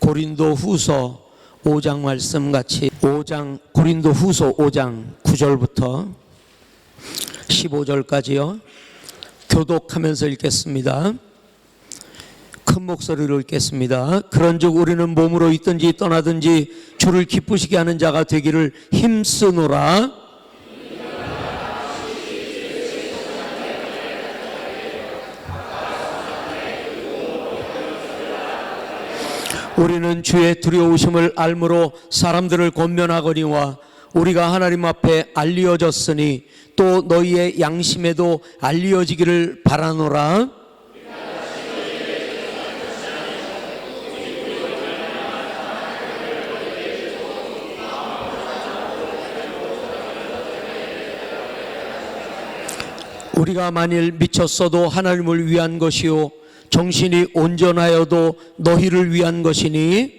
고린도 후서 5장 말씀 같이 고린도 후서 5장 9절부터 15절까지요. 교독하면서 읽겠습니다. 큰 목소리로 읽겠습니다. 그런즉 우리는 몸으로 있든지 떠나든지 주를 기쁘시게 하는 자가 되기를 힘쓰노라. 우리는 주의 두려우심을 알므로 사람들을 권면하거니와 우리가 하나님 앞에 알리어졌으니 또 너희의 양심에도 알리어지기를 바라노라. 우리가 만일 미쳤어도 하나님을 위한 것이요 정신이 온전하여도 너희를 위한 것이니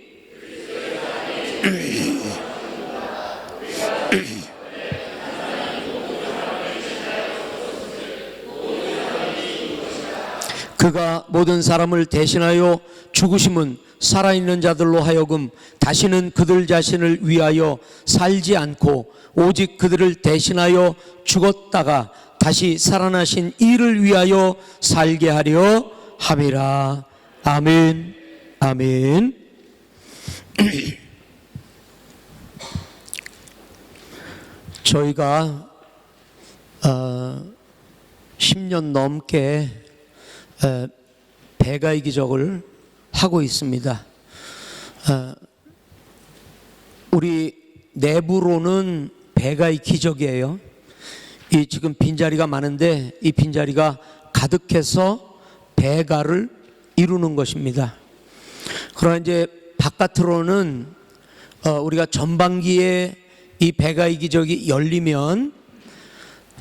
그가 모든 사람을 대신하여 죽으심은 살아있는 자들로 하여금 다시는 그들 자신을 위하여 살지 않고 오직 그들을 대신하여 죽었다가 다시 살아나신 이를 위하여 살게 하려 함이라. 아멘. 아멘. 저희가 10년 넘게 배가의 기적을 하고 있습니다. 우리 내부로는 배가의 기적이에요. 이 지금 빈자리가 많은데 이 빈자리가 가득해서 배가를 이루는 것입니다. 그러나 이제 바깥으로는 우리가 전반기에 이 배가의 기적이 열리면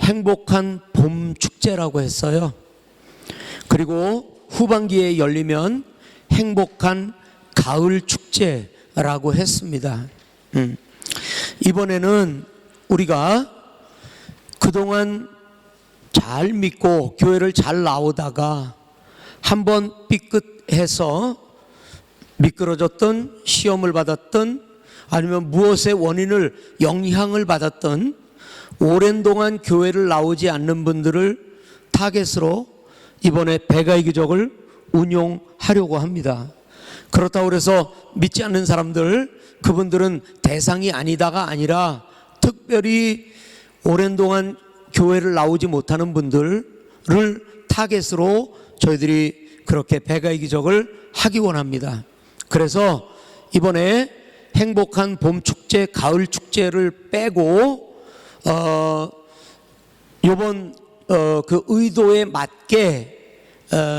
행복한 봄 축제라고 했어요. 그리고 후반기에 열리면 행복한 가을 축제라고 했습니다. 이번에는 우리가 그동안 잘 믿고 교회를 잘 나오다가 한번 삐끗해서 미끄러졌던, 시험을 받았던, 아니면 무엇의 원인을 영향을 받았던 오랜 동안 교회를 나오지 않는 분들을 타겟으로 이번에 배가의 기적을 운용하려고 합니다. 그렇다고 해서 믿지 않는 사람들, 그분들은 대상이 아니다가 아니라 특별히 오랜 동안 교회를 나오지 못하는 분들을 타겟으로 저희들이 그렇게 배가의 기적을 하기 원합니다. 그래서 이번에 행복한 봄 축제, 가을 축제를 빼고 이번 그 의도에 맞게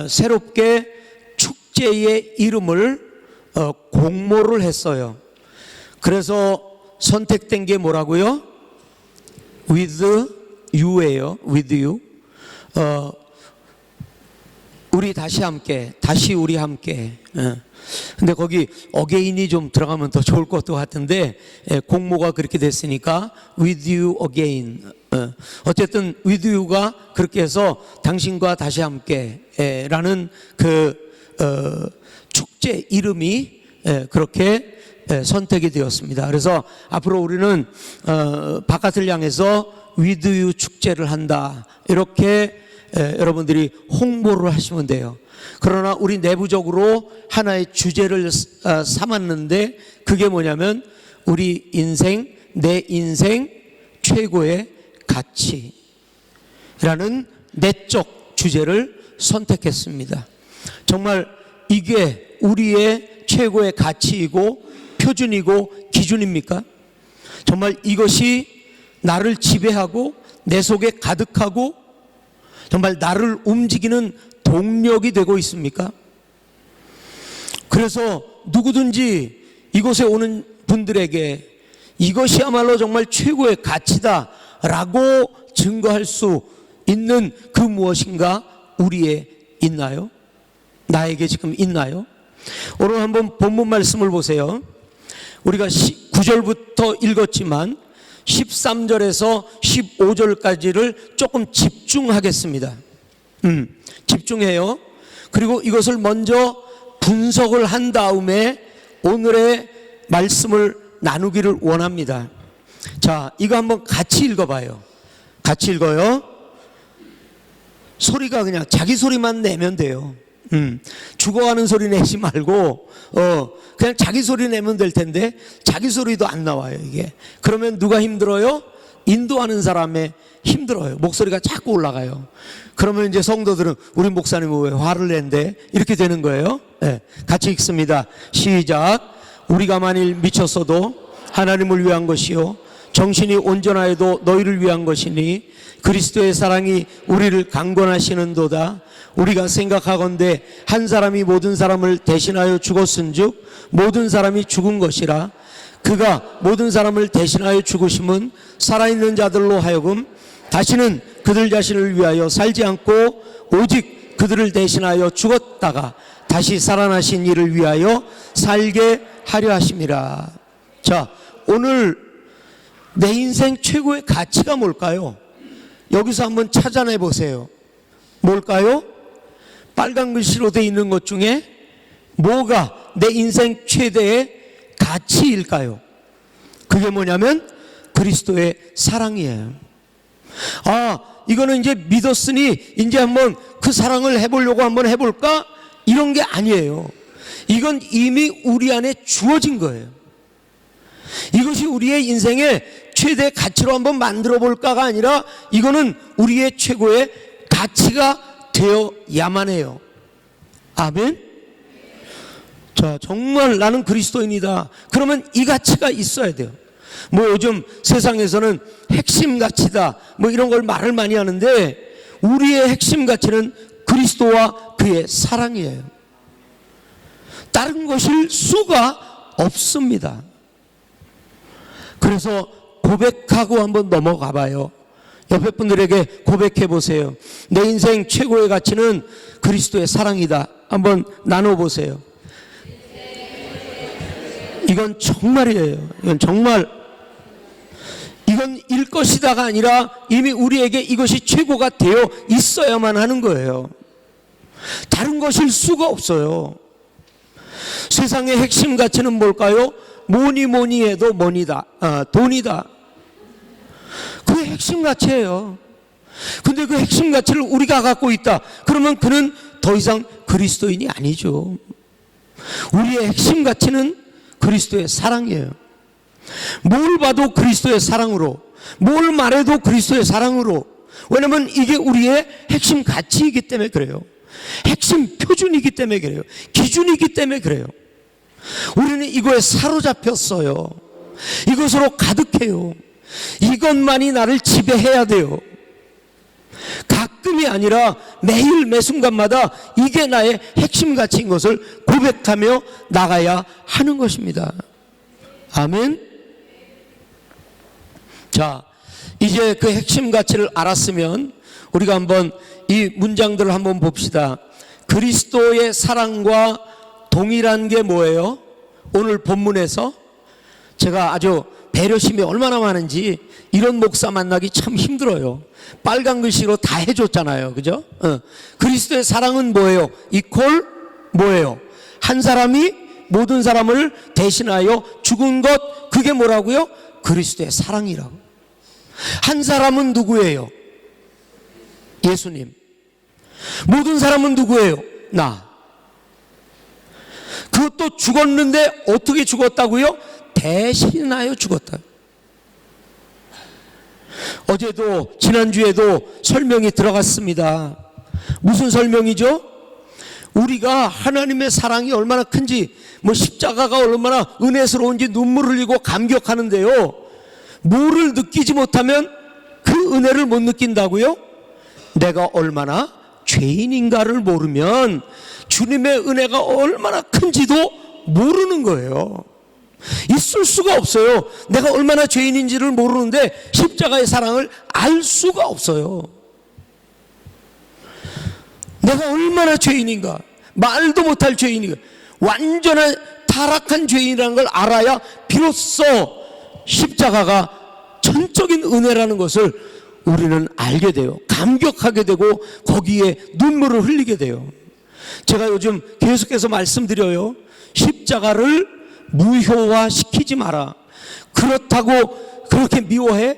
새롭게 축제의 이름을 공모를 했어요. 그래서 선택된 게 뭐라고요? With you예요. With you. 우리 다시 함께, 다시 우리 함께. 근데 거기 again이 좀 들어가면 더 좋을 것도 같은데 공모가 그렇게 됐으니까 with you again. 어쨌든 with you가 그렇게 해서 당신과 다시 함께라는 그 축제 이름이 그렇게 선택이 되었습니다. 그래서 앞으로 우리는 바깥을 향해서 with you 축제를 한다, 이렇게 여러분들이 홍보를 하시면 돼요. 그러나 우리 내부적으로 하나의 주제를 삼았는데 그게 뭐냐면 우리 인생, 내 인생 최고의 가치라는 내적 주제를 선택했습니다. 정말 이게 우리의 최고의 가치이고 표준이고 기준입니까? 정말 이것이 나를 지배하고 내 속에 가득하고 정말 나를 움직이는 동력이 되고 있습니까? 그래서 누구든지 이곳에 오는 분들에게 이것이야말로 정말 최고의 가치다라고 증거할 수 있는 그 무엇인가 우리에 있나요? 나에게 지금 있나요? 오늘 한번 본문 말씀을 보세요. 우리가 9절부터 읽었지만 13절에서 15절까지를 조금 집중하겠습니다. 집중해요. 그리고 이것을 먼저 분석을 한 다음에 오늘의 말씀을 나누기를 원합니다. 자, 이거 한번 같이 읽어봐요. 같이 읽어요. 소리가 그냥 자기 소리만 내면 돼요. 죽어가는 소리 내지 말고 그냥 자기 소리 내면 될 텐데 자기 소리도 안 나와요. 이게 그러면 누가 힘들어요? 인도하는 사람의 힘들어요. 목소리가 자꾸 올라가요. 그러면 이제 성도들은 우리 목사님은 왜 화를 낸대? 이렇게 되는 거예요. 네, 같이 읽습니다. 시작. 우리가 만일 미쳤어도 하나님을 위한 것이요 정신이 온전하여도 너희를 위한 것이니 그리스도의 사랑이 우리를 강권하시는도다. 우리가 생각하건대 한 사람이 모든 사람을 대신하여 죽었은즉 모든 사람이 죽은 것이라. 그가 모든 사람을 대신하여 죽으심은 살아있는 자들로 하여금 다시는 그들 자신을 위하여 살지 않고 오직 그들을 대신하여 죽었다가 다시 살아나신 이를 위하여 살게 하려 하심이라. 자, 오늘 내 인생 최고의 가치가 뭘까요? 여기서 한번 찾아내 보세요. 뭘까요? 빨간 글씨로 되어 있는 것 중에 뭐가 내 인생 최대의 가치일까요? 그게 뭐냐면 그리스도의 사랑이에요. 아, 이거는 이제 믿었으니 이제 한번 그 사랑을 해보려고 한번 해볼까? 이런 게 아니에요. 이건 이미 우리 안에 주어진 거예요. 이것이 우리의 인생의 최대 가치로 한번 만들어 볼까가 아니라 이거는 우리의 최고의 가치가 되어야만 해요. 아멘? 자, 정말 나는 그리스도인이다. 그러면 이 가치가 있어야 돼요. 뭐 요즘 세상에서는 핵심 가치다 뭐 이런 걸 말을 많이 하는데 우리의 핵심 가치는 그리스도와 그의 사랑이에요. 다른 것일 수가 없습니다. 그래서 고백하고 한번 넘어가 봐요. 옆에 분들에게 고백해 보세요. 내 인생 최고의 가치는 그리스도의 사랑이다. 한번 나눠보세요. 이건 정말이에요. 이건 정말, 이건 일 것이다가 아니라 이미 우리에게 이것이 최고가 되어 있어야만 하는 거예요. 다른 것일 수가 없어요. 세상의 핵심 가치는 뭘까요? 뭐니 해도 돈이다. 그게 핵심 가치예요. 근데 그 핵심 가치를 우리가 갖고 있다. 그러면 그는 더 이상 그리스도인이 아니죠. 우리의 핵심 가치는 그리스도의 사랑이에요. 뭘 봐도 그리스도의 사랑으로, 뭘 말해도 그리스도의 사랑으로. 왜냐하면 이게 우리의 핵심 가치이기 때문에 그래요. 핵심 표준이기 때문에 그래요. 기준이기 때문에 그래요. 우리는 이거에 사로잡혔어요. 이것으로 가득해요. 이것만이 나를 지배해야 돼요. 가끔이 아니라 매일 매순간마다 이게 나의 핵심 가치인 것을 고백하며 나가야 하는 것입니다. 아멘. 자, 이제 그 핵심 가치를 알았으면 우리가 한번 이 문장들을 한번 봅시다. 그리스도의 사랑과 동일한 게 뭐예요? 오늘 본문에서 제가 아주 배려심이 얼마나 많은지 이런 목사 만나기 참 힘들어요. 빨간 글씨로 다 해줬잖아요. 그죠? 그리스도의 사랑은 뭐예요? 이퀄 뭐예요? 한 사람이 모든 사람을 대신하여 죽은 것, 그게 뭐라고요? 그리스도의 사랑이라고. 한 사람은 누구예요? 예수님. 모든 사람은 누구예요? 나. 그것도 죽었는데 어떻게 죽었다고요? 대신하여 죽었다. 어제도 지난주에도 설명이 들어갔습니다. 무슨 설명이죠? 우리가 하나님의 사랑이 얼마나 큰지, 뭐 십자가가 얼마나 은혜스러운지 눈물을 흘리고 감격하는데요, 뭐를 느끼지 못하면 그 은혜를 못 느낀다고요? 내가 얼마나 죄인인가를 모르면 주님의 은혜가 얼마나 큰지도 모르는 거예요. 있을 수가 없어요. 내가 얼마나 죄인인지를 모르는데 십자가의 사랑을 알 수가 없어요. 내가 얼마나 죄인인가, 말도 못할 죄인인가, 완전한 타락한 죄인이라는 걸 알아야 비로소 십자가가 전적인 은혜라는 것을 우리는 알게 돼요. 감격하게 되고 거기에 눈물을 흘리게 돼요. 제가 요즘 계속해서 말씀드려요. 십자가를 무효화 시키지 마라. 그렇다고 그렇게 미워해?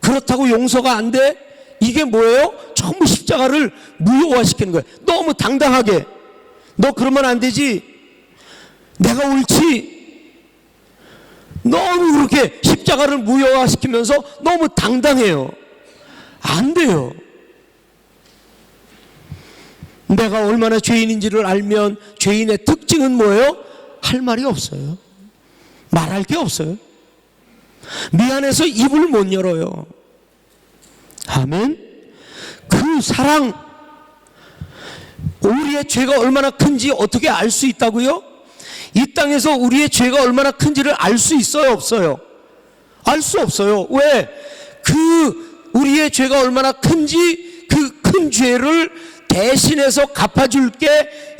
그렇다고 용서가 안 돼? 이게 뭐예요? 전부 십자가를 무효화 시키는 거예요. 너무 당당하게. 너 그러면 안 되지. 내가 옳지. 너무 그렇게 십자가를 무효화 시키면서 너무 당당해요. 안 돼요. 내가 얼마나 죄인인지를 알면 죄인의 특징은 뭐예요? 할 말이 없어요. 말할 게 없어요. 미안해서 입을 못 열어요. 아멘. 그 사랑, 우리의 죄가 얼마나 큰지 어떻게 알 수 있다고요? 이 땅에서 우리의 죄가 얼마나 큰지를 알 수 있어요, 없어요? 알 수 없어요. 왜? 우리의 죄가 얼마나 큰지 그 큰 죄를 대신해서 갚아줄 게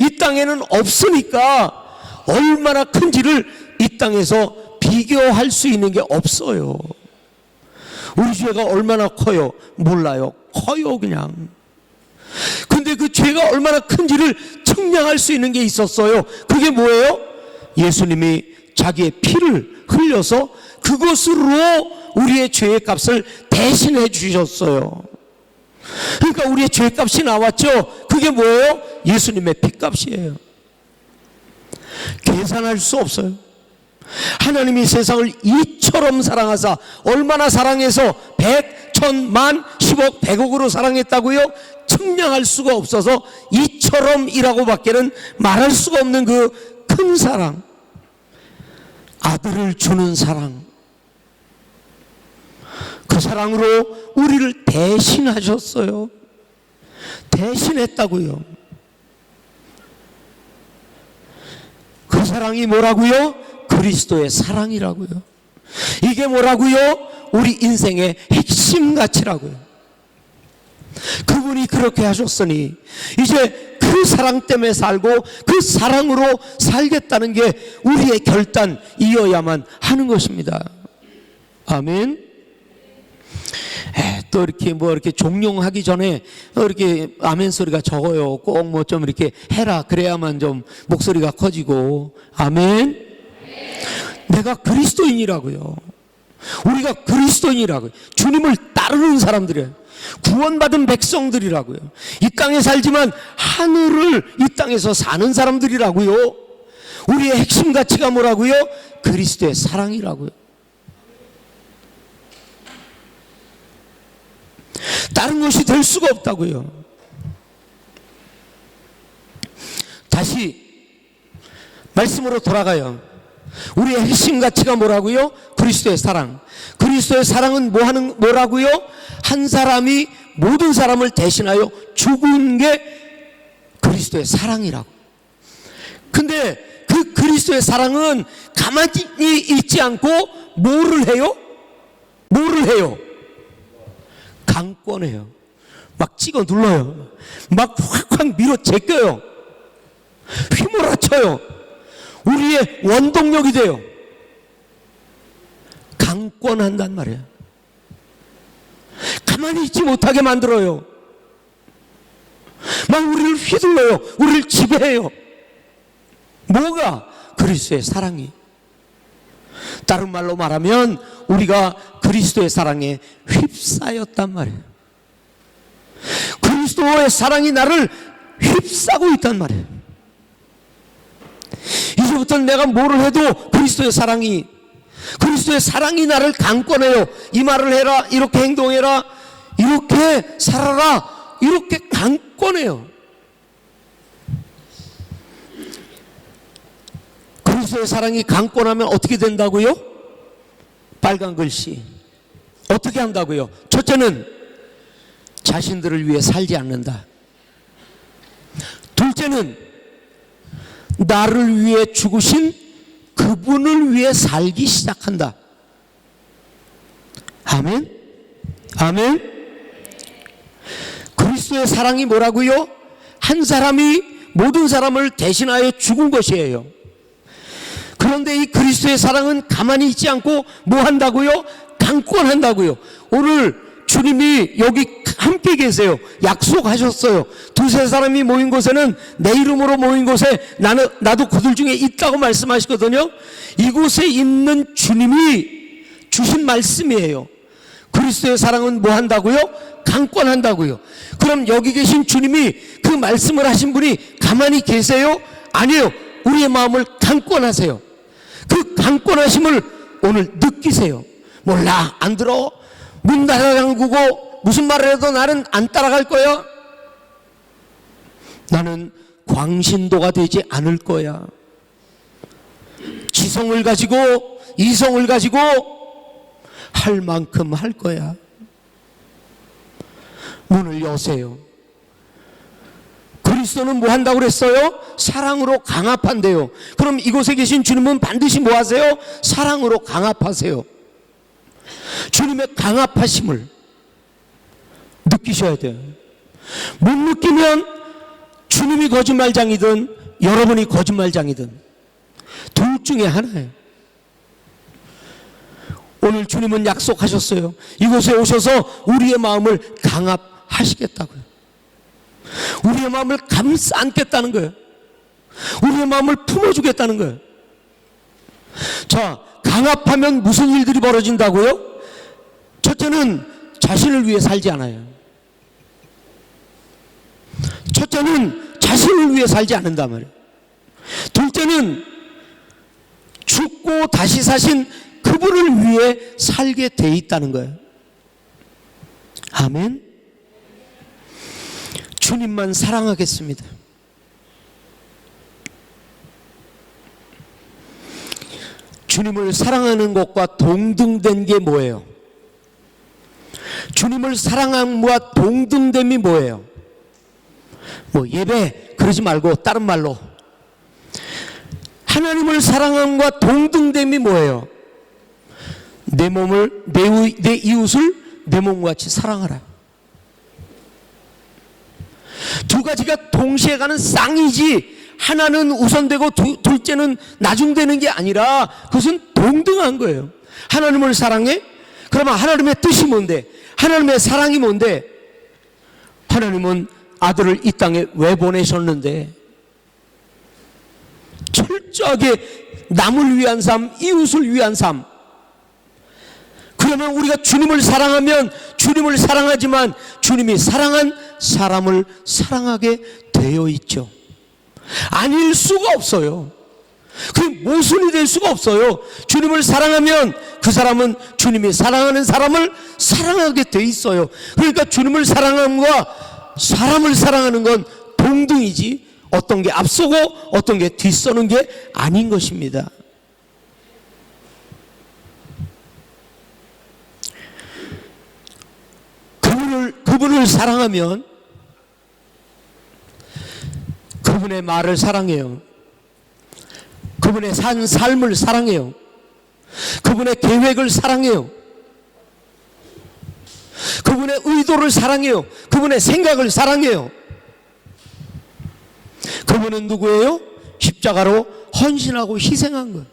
이 땅에는 없으니까 얼마나 큰지를 이 땅에서 비교할 수 있는 게 없어요. 우리 죄가 얼마나 커요? 몰라요. 커요, 그냥. 근데 그 죄가 얼마나 큰지를 측량할 수 있는 게 있었어요. 그게 뭐예요? 예수님이 자기의 피를 흘려서 그것으로 우리의 죄의 값을 대신해 주셨어요. 그러니까 우리의 죄의 값이 나왔죠. 그게 뭐예요? 예수님의 피값이에요. 계산할 수 없어요. 하나님이 세상을 이처럼 사랑하사, 얼마나 사랑해서 100, 1000, 만, 10억, 100억으로 사랑했다고요? 측량할 수가 없어서 이처럼이라고 밖에는 말할 수가 없는 그 큰 사랑, 아들을 주는 사랑, 그 사랑으로 우리를 대신하셨어요. 대신했다고요. 그 사랑이 뭐라고요? 그리스도의 사랑이라고요. 이게 뭐라고요? 우리 인생의 핵심 가치라고요. 그분이 그렇게 하셨으니 이제 그 사랑 때문에 살고 그 사랑으로 살겠다는 게 우리의 결단이어야만 하는 것입니다. 아멘. 또 이렇게 이렇게 종용하기 전에 이렇게 아멘 소리가 적어요. 꼭 뭐 좀 이렇게 해라. 그래야만 좀 목소리가 커지고. 아멘. 내가 그리스도인이라고요. 우리가 그리스도인이라고요. 주님을 따르는 사람들이에요. 구원받은 백성들이라고요. 이 땅에 살지만 하늘을 이 땅에서 사는 사람들이라고요. 우리의 핵심 가치가 뭐라고요? 그리스도의 사랑이라고요. 다른 것이 될 수가 없다고요. 다시 말씀으로 돌아가요. 우리의 핵심 가치가 뭐라고요? 그리스도의 사랑. 그리스도의 사랑은 뭐라고요? 한 사람이 모든 사람을 대신하여 죽은 게 그리스도의 사랑이라고. 근데 그 그리스도의 사랑은 가만히 있지 않고 뭐를 해요? 뭐를 해요? 강권해요. 막 찍어 눌러요. 막 확확 밀어 제껴요. 휘몰아쳐요. 우리의 원동력이 돼요. 강권한단 말이에요. 가만히 있지 못하게 만들어요. 막 우리를 휘둘러요. 우리를 지배해요. 뭐가? 그리스도의 사랑이. 다른 말로 말하면 우리가 그리스도의 사랑에 휩싸였단 말이에요. 그리스도의 사랑이 나를 휩싸고 있단 말이에요. 이제부터는 내가 뭐를 해도 그리스도의 사랑이 나를 강권해요. 이 말을 해라, 이렇게 행동해라, 이렇게 살아라, 이렇게 강권해요. 그리스도의 사랑이 강권하면 어떻게 된다고요? 빨간 글씨. 어떻게 한다고요? 첫째는 자신들을 위해 살지 않는다. 둘째는 나를 위해 죽으신 그분을 위해 살기 시작한다. 아멘? 아멘? 그리스도의 사랑이 뭐라고요? 한 사람이 모든 사람을 대신하여 죽은 것이에요. 그런데 이 그리스도의 사랑은 가만히 있지 않고 뭐 한다고요? 강권한다고요. 오늘 주님이 여기 함께 계세요. 약속하셨어요. 두세 사람이 모인 곳에는 내 이름으로 모인 곳에 나도 그들 중에 있다고 말씀하시거든요. 이곳에 있는 주님이 주신 말씀이에요. 그리스도의 사랑은 뭐 한다고요? 강권한다고요. 그럼 여기 계신 주님이 그 말씀을 하신 분이 가만히 계세요? 아니에요. 우리의 마음을 강권하세요. 그 강권하심을 오늘 느끼세요. 몰라, 안 들어. 문 닫아 잠그고 무슨 말을 해도 나는 안 따라갈 거야. 나는 광신도가 되지 않을 거야. 지성을 가지고 이성을 가지고 할 만큼 할 거야. 문을 여세요. 그리스도는 뭐 한다고 그랬어요? 사랑으로 강압한대요. 그럼 이곳에 계신 주님은 반드시 뭐 하세요? 사랑으로 강압하세요. 주님의 강압하심을 느끼셔야 돼요. 못 느끼면 주님이 거짓말장이든 여러분이 거짓말장이든 둘 중에 하나예요. 오늘 주님은 약속하셨어요. 이곳에 오셔서 우리의 마음을 강압하시겠다고요. 우리의 마음을 감싸 안겠다는 거예요. 우리의 마음을 품어주겠다는 거예요. 자, 강압하면 무슨 일들이 벌어진다고요? 첫째는 자신을 위해 살지 않아요. 첫째는 자신을 위해 살지 않는단 말이에요. 둘째는 죽고 다시 사신 그분을 위해 살게 돼 있다는 거예요. 아멘. 주님만 사랑하겠습니다. 주님을 사랑하는 것과 동등된 게 뭐예요? 주님을 사랑함과 동등됨이 뭐예요? 뭐 예배 그러지 말고 다른 말로 하나님을 사랑함과 동등됨이 뭐예요? 내 몸을 내 이웃을 내 몸과 같이 사랑하라. 두 가지가 동시에 가는 쌍이지 하나는 우선되고 둘째는 나중되는 게 아니라 그것은 동등한 거예요. 하나님을 사랑해? 그러면 하나님의 뜻이 뭔데? 하나님의 사랑이 뭔데? 하나님은 아들을 이 땅에 왜 보내셨는데? 철저하게 남을 위한 삶, 이웃을 위한 삶. 그러면 우리가 주님을 사랑하면 주님을 사랑하지만 주님이 사랑한 사람을 사랑하게 되어 있죠. 아닐 수가 없어요. 그게 모순이 될 수가 없어요. 주님을 사랑하면 그 사람은 주님이 사랑하는 사람을 사랑하게 돼 있어요. 그러니까 주님을 사랑함과 사람을 사랑하는 건 동등이지 어떤 게 앞서고 어떤 게 뒤서는 게 아닌 것입니다. 그분을 사랑하면 그분의 말을 사랑해요. 그분의 산 삶을 사랑해요. 그분의 계획을 사랑해요. 그분의 의도를 사랑해요. 그분의 생각을 사랑해요. 그분은 누구예요? 십자가로 헌신하고 희생한 거예요.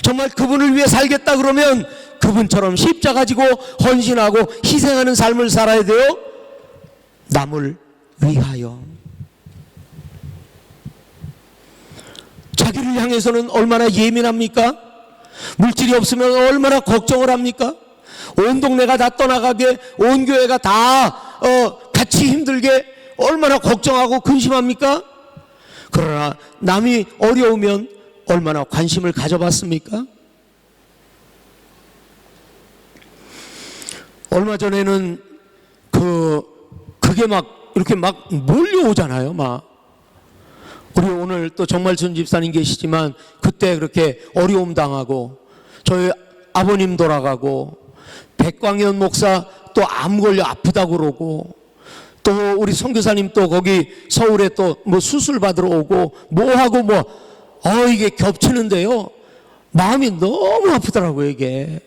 정말 그분을 위해 살겠다 그러면 그분처럼 십자가 지고 헌신하고 희생하는 삶을 살아야 돼요. 남을 위하여. 자기를 향해서는 얼마나 예민합니까? 물질이 없으면 얼마나 걱정을 합니까? 온 동네가 다 떠나가게, 온 교회가 다 같이 힘들게 얼마나 걱정하고 근심합니까? 그러나 남이 어려우면 얼마나 관심을 가져봤습니까? 얼마 전에는 그게 막 이렇게 막 몰려오잖아요. 막 우리 오늘 또 정말순 집사님 계시지만 그때 그렇게 어려움 당하고 저희 아버님 돌아가고 백광현 목사 또 암 걸려 아프다고 그러고 또 우리 선교사님 또 거기 서울에 또 뭐 수술 받으러 오고 뭐 하고 이게 겹치는데요. 마음이 너무 아프더라고요, 이게.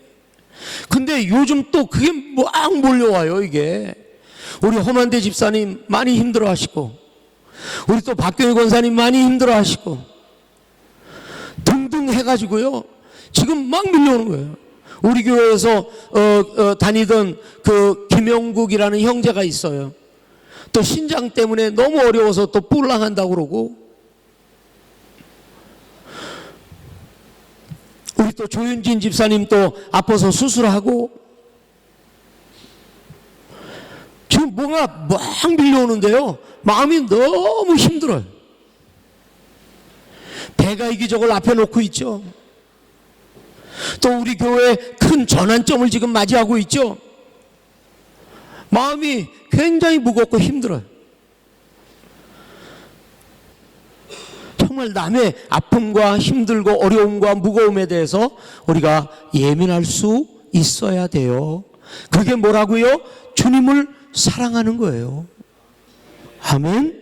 근데 요즘 또 그게 막 몰려와요, 이게. 우리 허만대 집사님 많이 힘들어 하시고, 우리 또 박경희 권사님 많이 힘들어 하시고, 등등 해가지고요. 지금 막 밀려오는 거예요. 우리 교회에서 다니던 그 김영국이라는 형제가 있어요. 또 신장 때문에 너무 어려워서 또 뿔랑한다고 그러고, 우리 또 조윤진 집사님 또 아파서 수술하고, 지금 뭔가 막 밀려오는데요, 마음이 너무 힘들어요. 배가 이기적을 앞에 놓고 있죠. 또 우리 교회 큰 전환점을 지금 맞이하고 있죠. 마음이 굉장히 무겁고 힘들어요. 정말 남의 아픔과 힘들고 어려움과 무거움에 대해서 우리가 예민할 수 있어야 돼요. 그게 뭐라고요? 주님을 사랑하는 거예요. 아멘.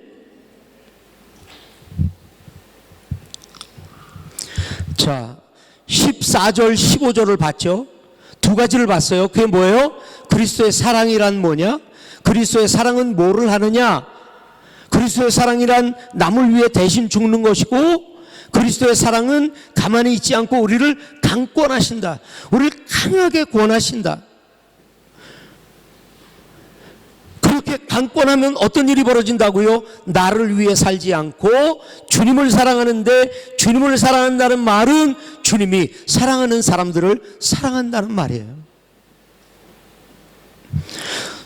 자, 14절 15절을 봤죠. 두 가지를 봤어요. 그게 뭐예요? 그리스도의 사랑이란 뭐냐? 그리스도의 사랑은 뭐를 하느냐? 그리스도의 사랑이란 남을 위해 대신 죽는 것이고, 그리스도의 사랑은 가만히 있지 않고 우리를 강권하신다. 우리를 강하게 권하신다. 그렇게 강권하면 어떤 일이 벌어진다고요? 나를 위해 살지 않고 주님을 사랑하는데, 주님을 사랑한다는 말은 주님이 사랑하는 사람들을 사랑한다는 말이에요.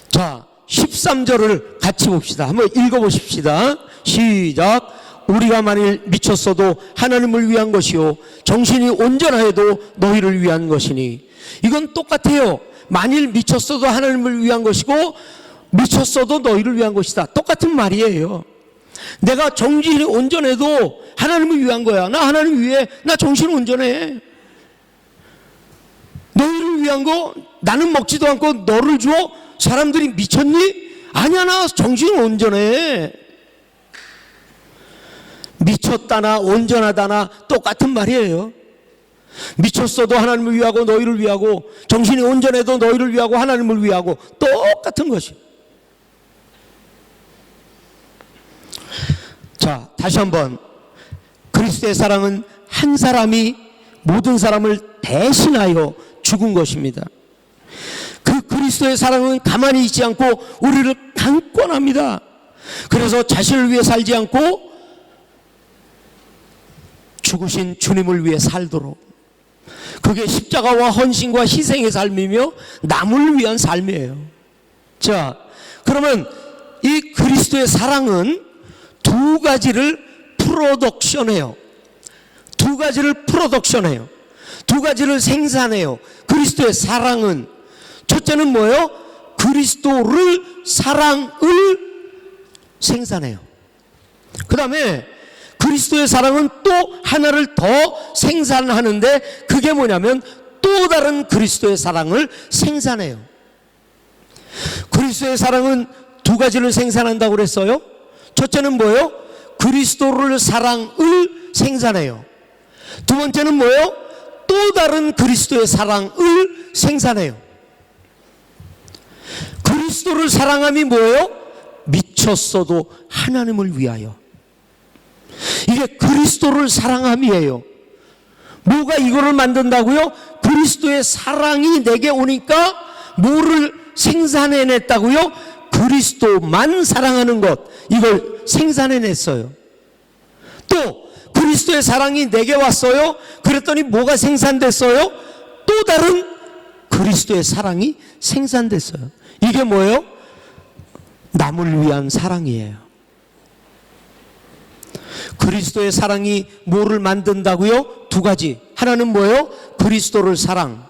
자, 13절을 같이 봅시다. 한번 읽어보십시다. 시작. 우리가 만일 미쳤어도 하나님을 위한 것이요 정신이 온전하여도 너희를 위한 것이니. 이건 똑같아요. 만일 미쳤어도 하나님을 위한 것이고 미쳤어도 너희를 위한 것이다. 똑같은 말이에요. 내가 정신이 온전해도 하나님을 위한 거야. 나 하나님 위해, 나 정신 온전해. 너희를 위한 거 나는 먹지도 않고 너를 줘? 사람들이 미쳤니? 아니야, 나 정신 온전해. 미쳤다나 온전하다나 똑같은 말이에요. 미쳤어도 하나님을 위하고 너희를 위하고, 정신이 온전해도 너희를 위하고 하나님을 위하고 똑같은 것이. 자, 다시 한번. 그리스도의 사랑은 한 사람이 모든 사람을 대신하여 죽은 것입니다. 그 그리스도의 사랑은 가만히 있지 않고 우리를 강권합니다. 그래서 자신을 위해 살지 않고 죽으신 주님을 위해 살도록, 그게 십자가와 헌신과 희생의 삶이며 남을 위한 삶이에요. 자, 그러면 이 그리스도의 사랑은 두 가지를 프로덕션해요. 두 가지를 프로덕션해요. 두 가지를 생산해요. 그리스도의 사랑은 첫째는 뭐예요? 그리스도를, 사랑을 생산해요. 그 다음에 그리스도의 사랑은 또 하나를 더 생산하는데, 그게 뭐냐면 또 다른 그리스도의 사랑을 생산해요. 그리스도의 사랑은 두 가지를 생산한다고 그랬어요. 첫째는 뭐예요? 그리스도를, 사랑을 생산해요. 두 번째는 뭐예요? 또 다른 그리스도의 사랑을 생산해요. 그리스도를 사랑함이 뭐예요? 미쳤어도 하나님을 위하여. 이게 그리스도를 사랑함이에요. 뭐가 이거를 만든다고요? 그리스도의 사랑이 내게 오니까 뭐를 생산해냈다고요? 그리스도만 사랑하는 것, 이걸 생산해냈어요. 또 그리스도의 사랑이 내게 왔어요. 그랬더니 뭐가 생산됐어요? 또 다른 그리스도의 사랑이 생산됐어요. 이게 뭐예요? 남을 위한 사랑이에요. 그리스도의 사랑이 뭐를 만든다고요? 두 가지. 하나는 뭐예요? 그리스도를 사랑.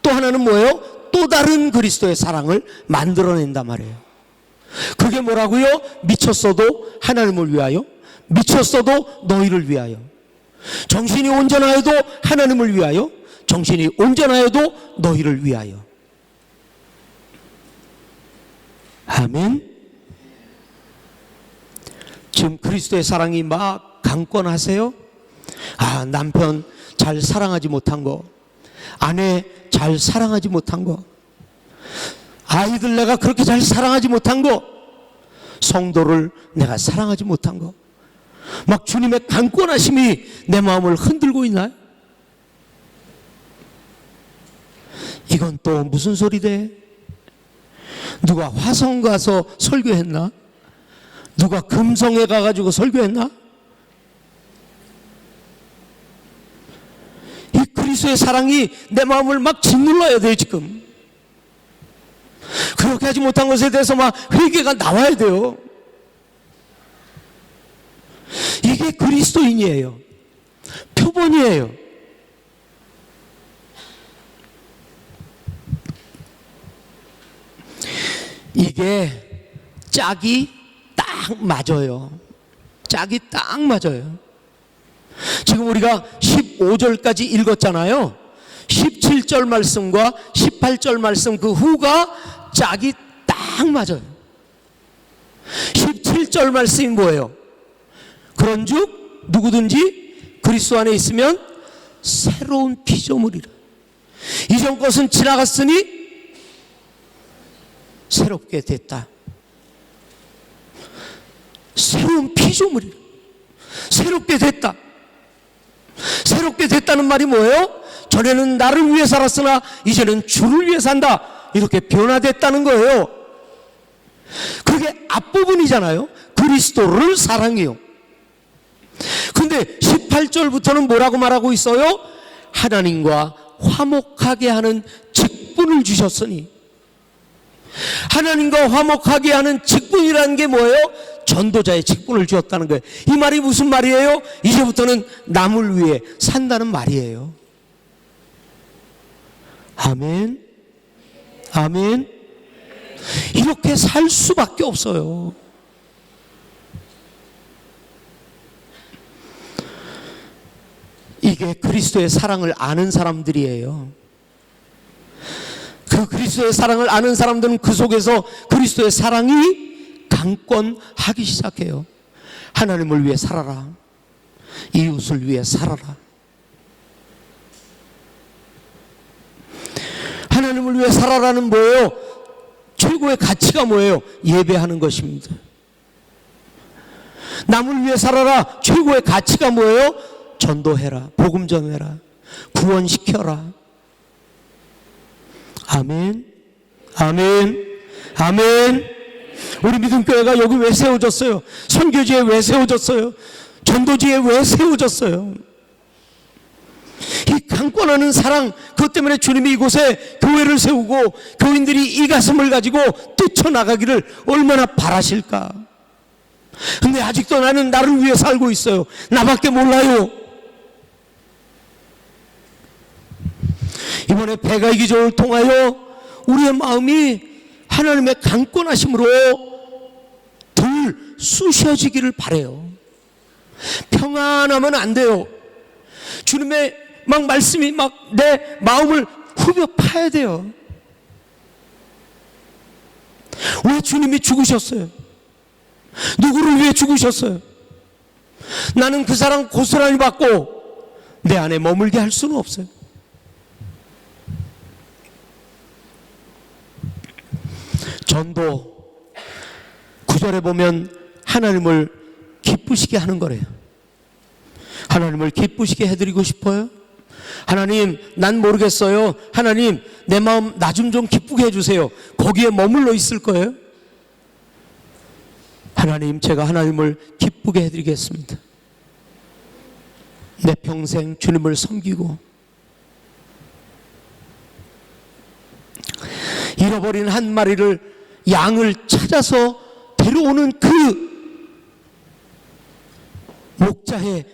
또 하나는 뭐예요? 또 다른 그리스도의 사랑을 만들어낸단 말이에요. 그게 뭐라고요? 미쳤어도 하나님을 위하여, 미쳤어도 너희를 위하여. 정신이 온전하여도 하나님을 위하여, 정신이 온전하여도 너희를 위하여. 아멘. 지금 그리스도의 사랑이 막 강권하세요. 아, 남편 잘 사랑하지 못한 거, 아내 잘 사랑하지 못한 거, 아이들 내가 그렇게 잘 사랑하지 못한 거, 성도를 내가 사랑하지 못한 거, 막 주님의 강권하심이 내 마음을 흔들고 있나요? 이건 또 무슨 소리대? 누가 화성 가서 설교했나? 누가 금성에 가가지고 설교했나? 이 그리스도의 사랑이 내 마음을 막 짓눌러야 돼요, 지금. 그렇게 하지 못한 것에 대해서 막 회개가 나와야 돼요. 이게 그리스도인이에요. 표본이에요. 이게 짝이 딱 맞아요. 짝이 딱 맞아요. 지금 우리가 15절까지 읽었잖아요. 17절 말씀과 18절 말씀 그 후가 짝이 딱 맞아요. 17절 말씀이 뭐예요? 그런즉 누구든지 그리스도 안에 있으면 새로운 피조물이라. 이전 것은 지나갔으니 새롭게 됐다. 새로운 피조물이라. 새롭게 됐다. 새롭게 됐다는 말이 뭐예요? 전에는 나를 위해 살았으나 이제는 주를 위해 산다. 이렇게 변화됐다는 거예요. 그게 앞부분이잖아요. 그리스도를 사랑해요. 근데 18절부터는 뭐라고 말하고 있어요? 하나님과 화목하게 하는 직분을 주셨으니. 하나님과 화목하게 하는 직분이라는 게 뭐예요? 전도자의 직분을 주었다는 거예요. 이 말이 무슨 말이에요? 이제부터는 남을 위해 산다는 말이에요. 아멘. 아멘. 이렇게 살 수밖에 없어요. 이게 그리스도의 사랑을 아는 사람들이에요. 그 그리스도의 사랑을 아는 사람들은 그 속에서 그리스도의 사랑이 강권하기 시작해요. 하나님을 위해 살아라. 이웃을 위해 살아라. 하나님을 위해 살아라는 뭐예요? 최고의 가치가 뭐예요? 예배하는 것입니다. 남을 위해 살아라. 최고의 가치가 뭐예요? 전도해라. 복음 전해라. 구원시켜라. 아멘. 아멘. 아멘. 우리 믿음교회가 여기 왜 세워졌어요? 선교지에 왜 세워졌어요? 전도지에 왜 세워졌어요? 이 강권하는 사랑, 그것 때문에 주님이 이곳에 교회를 세우고 교인들이 이 가슴을 가지고 뛰쳐나가기를 얼마나 바라실까? 근데 아직도 나는 나를 위해 살고 있어요. 나밖에 몰라요. 이번에 배가 이기적을 통하여 우리의 마음이 하나님의 강권하심으로 덜 쑤셔지기를 바라요. 평안하면 안 돼요. 주님의 막 말씀이 막 내 마음을 후벼 파야 돼요. 왜 주님이 죽으셨어요? 누구를 위해 죽으셨어요? 나는 그 사랑 고스란히 받고 내 안에 머물게 할 수는 없어요. 전도 9절에 보면 하나님을 기쁘시게 하는 거래요. 하나님을 기쁘시게 해드리고 싶어요? 하나님, 난 모르겠어요. 하나님, 내 마음 나 좀 기쁘게 해주세요. 거기에 머물러 있을 거예요? 하나님, 제가 하나님을 기쁘게 해드리겠습니다. 내 평생 주님을 섬기고 잃어버린 한 마리를 양을 찾아서 데려오는 그 목자의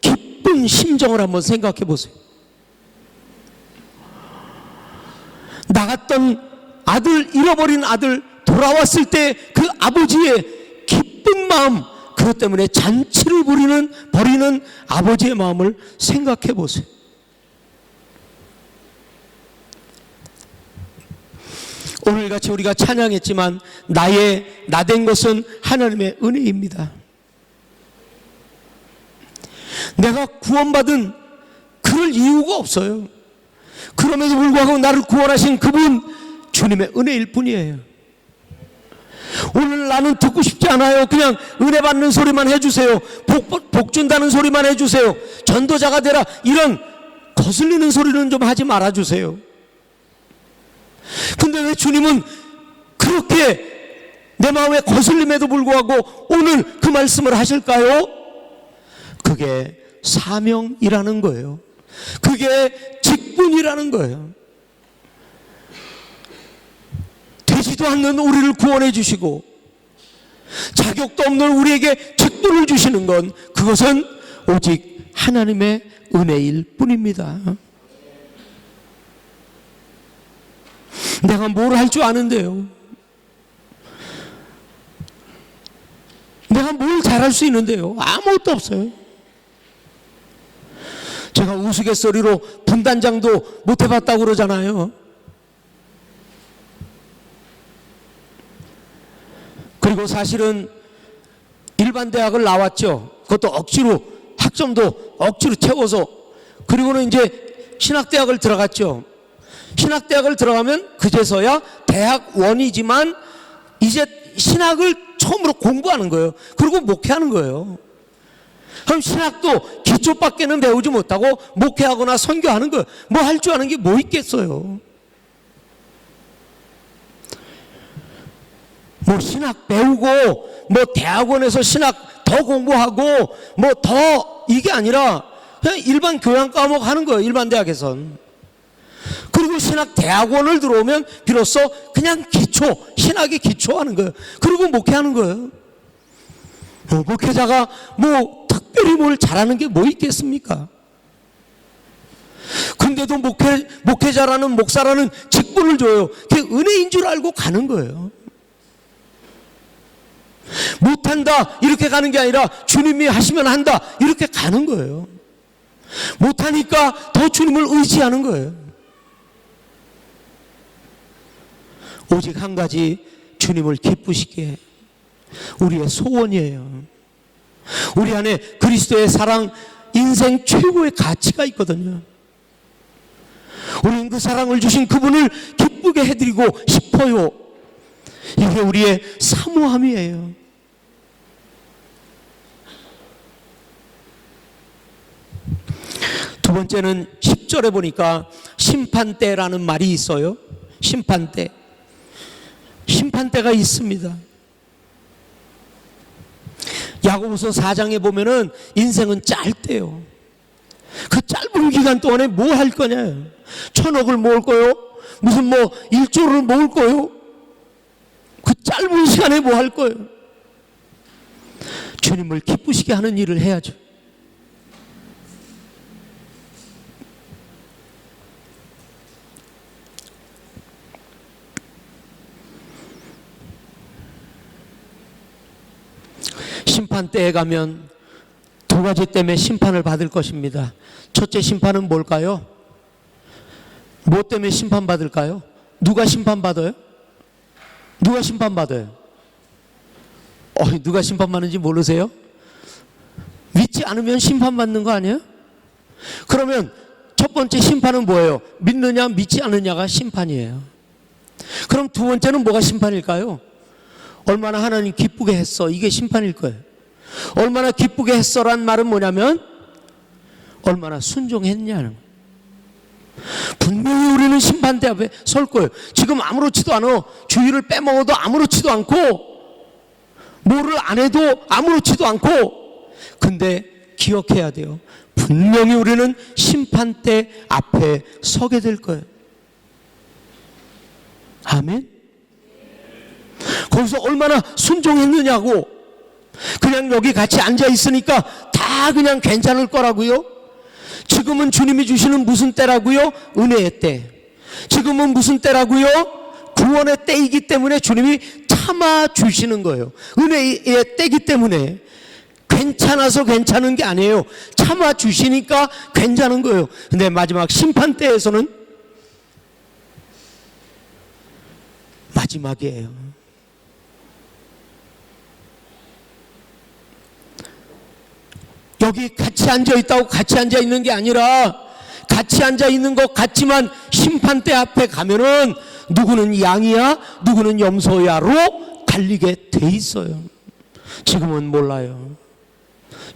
기쁜 심정을 한번 생각해 보세요. 나갔던 아들, 잃어버린 아들 돌아왔을 때 그 아버지의 기쁜 마음, 그것 때문에 잔치를 벌이는 아버지의 마음을 생각해 보세요. 오늘같이 우리가 찬양했지만 나 된 것은 하나님의 은혜입니다. 내가 구원받은 그럴 이유가 없어요. 그럼에도 불구하고 나를 구원하신 그분, 주님의 은혜일 뿐이에요. 오늘 나는 듣고 싶지 않아요. 그냥 은혜 받는 소리만 해주세요. 복 준다는 소리만 해주세요. 전도자가 되라, 이런 거슬리는 소리는 좀 하지 말아주세요. 근데 왜 주님은 그렇게 내 마음에 거슬림에도 불구하고 오늘 그 말씀을 하실까요? 그게 사명이라는 거예요. 그게 직분이라는 거예요. 되지도 않는 우리를 구원해 주시고 자격도 없는 우리에게 직분을 주시는 건 그것은 오직 하나님의 은혜일 뿐입니다. 내가 뭘 할 줄 아는데요. 내가 뭘 잘할 수 있는데요. 아무것도 없어요. 제가 우스갯소리로 분단장도 못 해봤다고 그러잖아요. 그리고 사실은 일반 대학을 나왔죠. 그것도 억지로, 학점도 억지로 채워서. 그리고는 이제 신학대학을 들어갔죠. 신학대학을 들어가면 그제서야 대학원이지만 이제 신학을 처음으로 공부하는 거예요. 그리고 목회하는 거예요. 그럼 신학도 기초밖에는 배우지 못하고 목회하거나 선교하는 거예요. 뭐 할 줄 아는 게 뭐 있겠어요. 뭐 신학 배우고 뭐 대학원에서 신학 더 공부하고 뭐 더 이게 아니라 그냥 일반 교양 과목 하는 거예요. 일반 대학에선. 그리고 신학 대학원을 들어오면 비로소 그냥 기초, 신학의 기초하는 거예요. 그리고 목회하는 거예요. 목회자가 뭐 특별히 뭘 잘하는 게 뭐 있겠습니까? 근데도 목회자라는, 목사라는 직분을 줘요. 그게 은혜인 줄 알고 가는 거예요. 못한다 이렇게 가는 게 아니라 주님이 하시면 한다 이렇게 가는 거예요. 못하니까 더 주님을 의지하는 거예요. 오직 한 가지, 주님을 기쁘시게. 우리의 소원이에요. 우리 안에 그리스도의 사랑, 인생 최고의 가치가 있거든요. 우리는 그 사랑을 주신 그분을 기쁘게 해드리고 싶어요. 이게 우리의 사모함이에요. 두 번째는 10절에 보니까 심판대라는 말이 있어요. 심판대. 심판대가 있습니다. 야고보서 4장에 보면은 인생은 짧대요. 그 짧은 기간 동안에 뭐 할 거냐? 1,000억을 모을 거요? 무슨 뭐 1조를 모을 거요? 그 짧은 시간에 뭐 할 거예요? 주님을 기쁘시게 하는 일을 해야죠. 심판대에 가면 두 가지 때문에 심판을 받을 것입니다. 첫째 심판은 뭘까요? 뭐 때문에 심판받을까요? 누가 심판받아요? 누가 심판받아요? 누가 심판받는지 모르세요? 믿지 않으면 심판받는 거 아니에요? 그러면 첫 번째 심판은 뭐예요? 믿느냐 믿지 않느냐가 심판이에요. 그럼 두 번째는 뭐가 심판일까요? 얼마나 하나님 기쁘게 했어, 이게 심판일 거예요. 얼마나 기쁘게 했어란 말은 뭐냐면 얼마나 순종했냐는 거예요. 분명히 우리는 심판대 앞에 설 거예요. 지금 아무렇지도 않아. 주의를 빼먹어도 아무렇지도 않고 뭐를 안 해도 아무렇지도 않고, 근데 기억해야 돼요. 분명히 우리는 심판대 앞에 서게 될 거예요. 아멘. 거기서 얼마나 순종했느냐고. 그냥 여기 같이 앉아 있으니까 다 그냥 괜찮을 거라고요? 지금은 주님이 주시는 무슨 때라고요? 은혜의 때. 지금은 무슨 때라고요? 구원의 때이기 때문에 주님이 참아 주시는 거예요. 은혜의 때이기 때문에. 괜찮아서 괜찮은 게 아니에요. 참아 주시니까 괜찮은 거예요. 근데 마지막 심판 때에서는 마지막이에요. 여기 같이 앉아 있다고 같이 앉아 있는 게 아니라 같이 앉아 있는 것 같지만 심판대 앞에 가면은 누구는 양이야, 누구는 염소야로 갈리게 돼 있어요. 지금은 몰라요.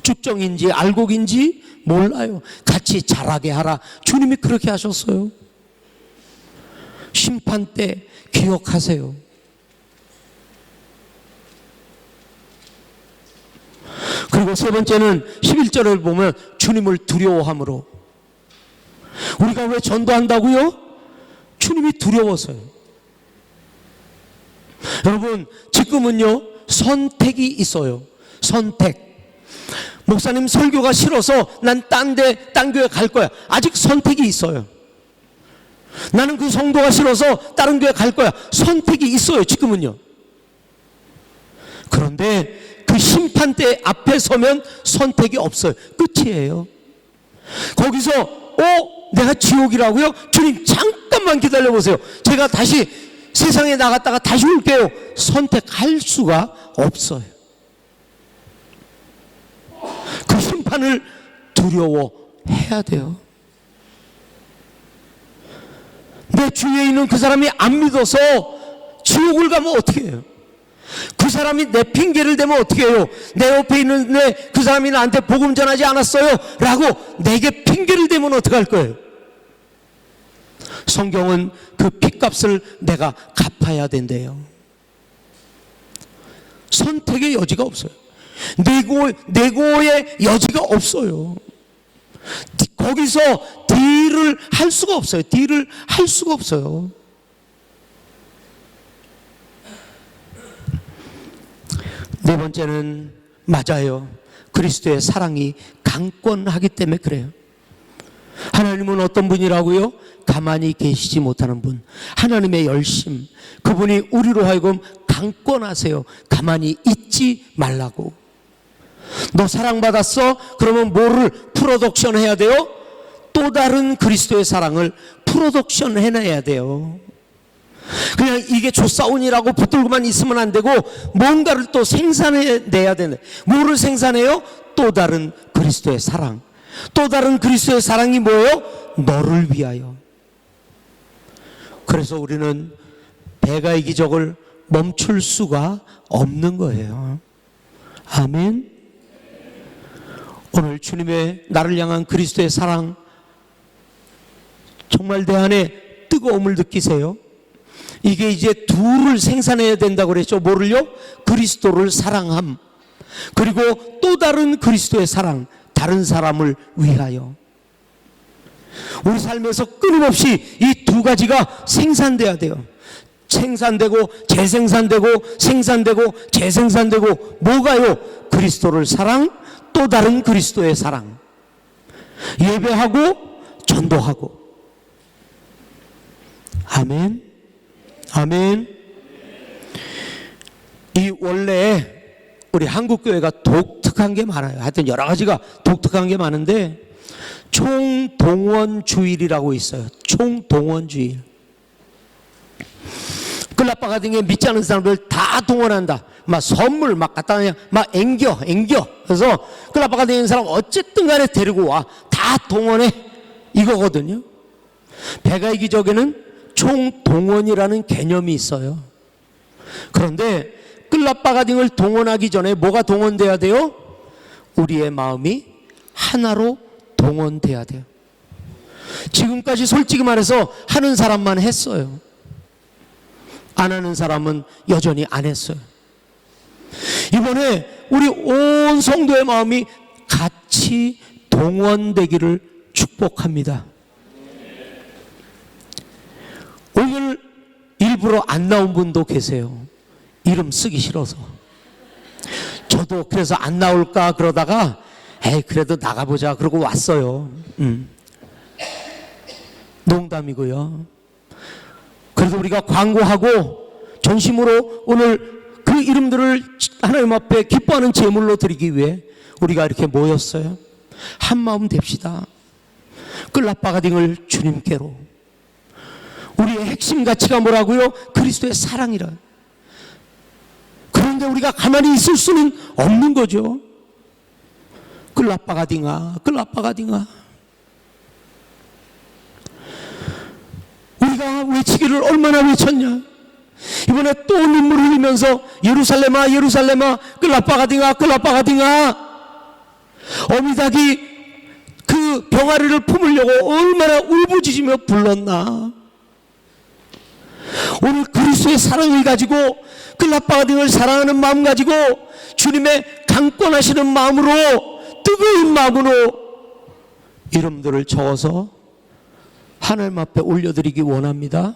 쭉정인지 알곡인지 몰라요. 같이 자라게 하라. 주님이 그렇게 하셨어요. 심판 때 기억하세요. 그리고 세 번째는 11절을 보면 주님을 두려워함으로. 우리가 왜 전도한다고요? 주님이 두려워서요. 여러분, 지금은요 선택이 있어요. 선택. 목사님 설교가 싫어서 난 딴 교회 갈 거야. 아직 선택이 있어요. 나는 그 성도가 싫어서 다른 교회 갈 거야. 선택이 있어요. 지금은요. 그런데 그 심판대 앞에 서면 선택이 없어요. 끝이에요. 거기서 내가 지옥이라고요? 주님 잠깐만 기다려보세요. 제가 다시 세상에 나갔다가 다시 올게요. 선택할 수가 없어요. 그 심판을 두려워해야 돼요. 내 주위에 있는 그 사람이 안 믿어서 지옥을 가면 어떻게 해요? 그 사람이 내 핑계를 대면 어떻게 해요? 내 옆에 있는데 그 사람이 나한테 복음 전하지 않았어요? 라고 내게 핑계를 대면 어떡할 거예요? 성경은 그 핏값을 내가 갚아야 된대요. 선택의 여지가 없어요. 내고의 여지가 없어요. 거기서 딜을 할 수가 없어요. 딜을 할 수가 없어요. 네 번째는 맞아요. 그리스도의 사랑이 강권하기 때문에 그래요. 하나님은 어떤 분이라고요? 가만히 계시지 못하는 분. 하나님의 열심. 그분이 우리로 하여금 강권하세요. 가만히 있지 말라고. 너 사랑받았어? 그러면 뭐를 프로덕션 해야 돼요? 또 다른 그리스도의 사랑을 프로덕션 해내야 돼요. 그냥 이게 조사온이라고 붙들고만 있으면 안 되고 뭔가를 또 생산해내야 되네. 뭐를 생산해요? 또 다른 그리스도의 사랑. 또 다른 그리스도의 사랑이 뭐예요? 너를 위하여. 그래서 우리는 배가의 기적을 멈출 수가 없는 거예요. 아멘. 오늘 주님의 나를 향한 그리스도의 사랑, 정말 내 안에 뜨거움을 느끼세요? 이게 이제 둘을 생산해야 된다고 그랬죠. 뭐를요? 그리스도를 사랑함. 그리고 또 다른 그리스도의 사랑, 다른 사람을 위하여. 우리 삶에서 끊임없이 이 두 가지가 생산돼야 돼요. 생산되고 재생산되고 생산되고 재생산되고. 뭐가요? 그리스도를 사랑, 또 다른 그리스도의 사랑. 예배하고 전도하고. 아멘. 아멘. 이 원래 우리 한국교회가 독특한 게 많아요. 하여튼 여러 가지가 독특한 게 많은데 총동원주일이라고 있어요. 총동원주일. 끌라빠 같은 게 믿지 않는 사람들 다 동원한다. 막 선물 막 갖다 그냥 막 앵겨. 그래서 끌라빠 같은 있는 사람 어쨌든 간에 데리고 와. 다 동원해. 이거거든요. 배가의 기적에는 총동원이라는 개념이 있어요. 그런데 끌라빠 등을 동원하기 전에 뭐가 동원돼야 돼요? 우리의 마음이 하나로 동원돼야 돼요. 지금까지 솔직히 말해서 하는 사람만 했어요. 안 하는 사람은 여전히 안 했어요. 이번에 우리 온 성도의 마음이 같이 동원되기를 축복합니다. 오늘 일부러 안 나온 분도 계세요. 이름 쓰기 싫어서. 저도 그래서 안 나올까 그러다가 그래도 나가보자 그러고 왔어요. 농담이고요. 그래도 우리가 광고하고 전심으로 오늘 그 이름들을 하나님 앞에 기뻐하는 제물로 드리기 위해 우리가 이렇게 모였어요. 한 마음 됩시다. 끌라빠가 등을 주님께로. 우리의 핵심 가치가 뭐라고요? 그리스도의 사랑이라. 그런데 우리가 가만히 있을 수는 없는 거죠. 끌라빠가 딩아. 우리가 외치기를 얼마나 외쳤냐. 이번에 또 눈물을 흘리면서 예루살렘아 끌라빠가 딩아. 어미닭이 그 병아리를 품으려고 얼마나 울부짖으며 불렀나. 오늘 그리스도의 사랑을 가지고 글라빠가 등을 사랑하는 마음 가지고 주님의 강권하시는 마음으로 뜨거운 마음으로 이름들을 적어서 하나님 앞에 올려드리기 원합니다.